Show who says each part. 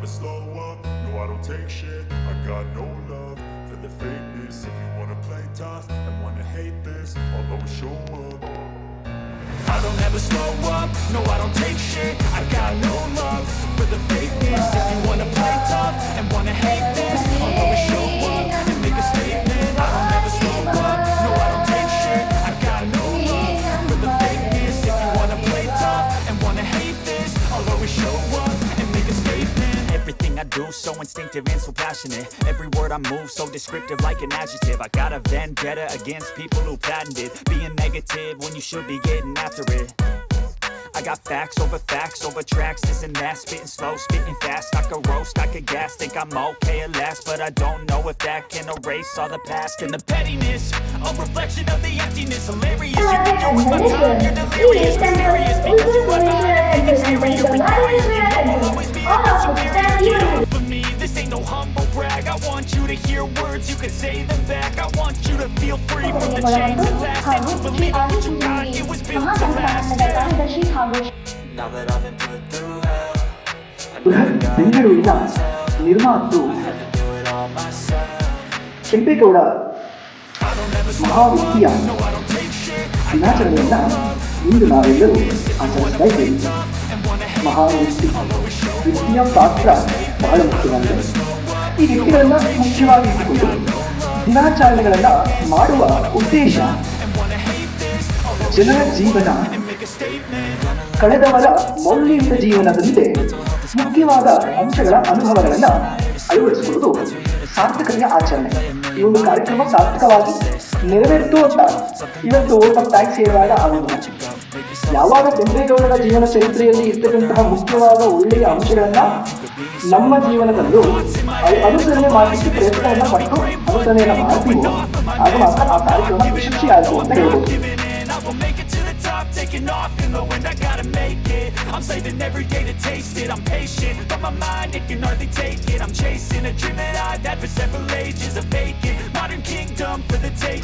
Speaker 1: slow up, no I don't take shit. I got no love for the fakeness. If you wanna play tough and wanna hate this, I'll always show up. I don't ever slow up, no I don't take shit. I got no love for the fakeness. If you wanna play tough and wanna hate this, I'll always show up and make a statement. I don't ever slow up, no I don't take shit. I got no love for the fakeness. If you wanna play tough and wanna hate this, I'll always show up and make a statement. Everything I do so instinctive and so passionate. Every word I move so descriptive like an adjective. I got a vendetta against people who patented being negative when you should be getting after it. I got facts over tracks, this and that. Spitting slow, spitting fast. I could roast, I could gas. Think I'm okay at last, but I don't know if that can erase all the past. And the pettiness, a reflection of the emptiness. Hilarious, you think you're with my time. You're delirious, mysterious, because you are not anything exterior. Inferior, you know I'll always be a bit superior. Get off of me, this ain't no humble brag. I want you to hear words, you can say them back. I want you to feel free from the chains that last, and to believe in what you got, it was built to last. Now that I've been put through hell,
Speaker 2: ಬೆಂಗಳೂರಿನ ನಿರ್ಮಾತೃ ಕೆಂಪೇಗೌಡ ಮಹಾವ್ಯಕ್ತಿಯ ದಿನಾಚರಣೆಯನ್ನ ಇಂದು ನಾವೆಲ್ಲರೂ ಆಚರಿಸ್ತಾ ಇದ್ದೇವೆ. ಮಹಾವ್ಯಕ್ತಿ ವ್ಯಕ್ತಿಯ ಪಾತ್ರ ಬಹಳ ಮುಖ್ಯವಾಗಿದೆ. ಈ ವ್ಯಕ್ತಿಗಳನ್ನ ಮುಖ್ಯವಾಗಿ ಇಟ್ಟುಕೊಂಡು ದಿನಾಚರಣೆಗಳನ್ನ ಮಾಡುವ ಉದ್ದೇಶ ಜನರ ಜೀವನ, ಕಳೆದವರ ಮೌಲ್ಯಯುತ ಜೀವನದಲ್ಲಿ ಮುಖ್ಯವಾದ ಅಂಶಗಳ ಅನುಭವಗಳನ್ನು ಅಳವಡಿಸಿಕೊಳ್ಳುವುದು ಸಾರ್ಥಕತೆಯ ಆಚರಣೆ. ಈ ಒಂದು ಕಾರ್ಯಕ್ರಮ ಸಾರ್ಥಕವಾಗಿ ನೆರವೇರಿತು ಅಂತ ಇವತ್ತು ಸ್ವಲ್ಪ ಟ್ಯಾಕ್ಸ್ ಹೇಳುವಾಗ ಆಗುವುದು. ಯಾವಾಗ ಕೆಂಪೇಗೌಡರ ಜೀವನ ಚರಿತ್ರೆಯಲ್ಲಿ ಇರ್ತಕ್ಕಂತಹ ಮುಖ್ಯವಾದ ಒಳ್ಳೆಯ ಅಂಶಗಳನ್ನ ನಮ್ಮ ಜೀವನದಲ್ಲೂ ಅನುಸರಣೆ ಮಾಡಲಿಕ್ಕೆ ಪ್ರಯತ್ನವನ್ನ ಪಟ್ಟು ಅನುಸರಣೆಯನ್ನು ಮಾಡ್ತೀವೋ ಆಗ ಮಾತ್ರ ಆ ಕಾರ್ಯಕ್ರಮ ಯಶಸ್ವಿಯಾಯಿತು ಅಂತ ಹೇಳ್ಬೋದು.
Speaker 1: Taking off in the wind, I gotta make it. I'm saving every day to taste it. I'm patient, but my mind, it can hardly take it. I'm chasing a dream that I've had for several ages, a vacant modern kingdom for the taking.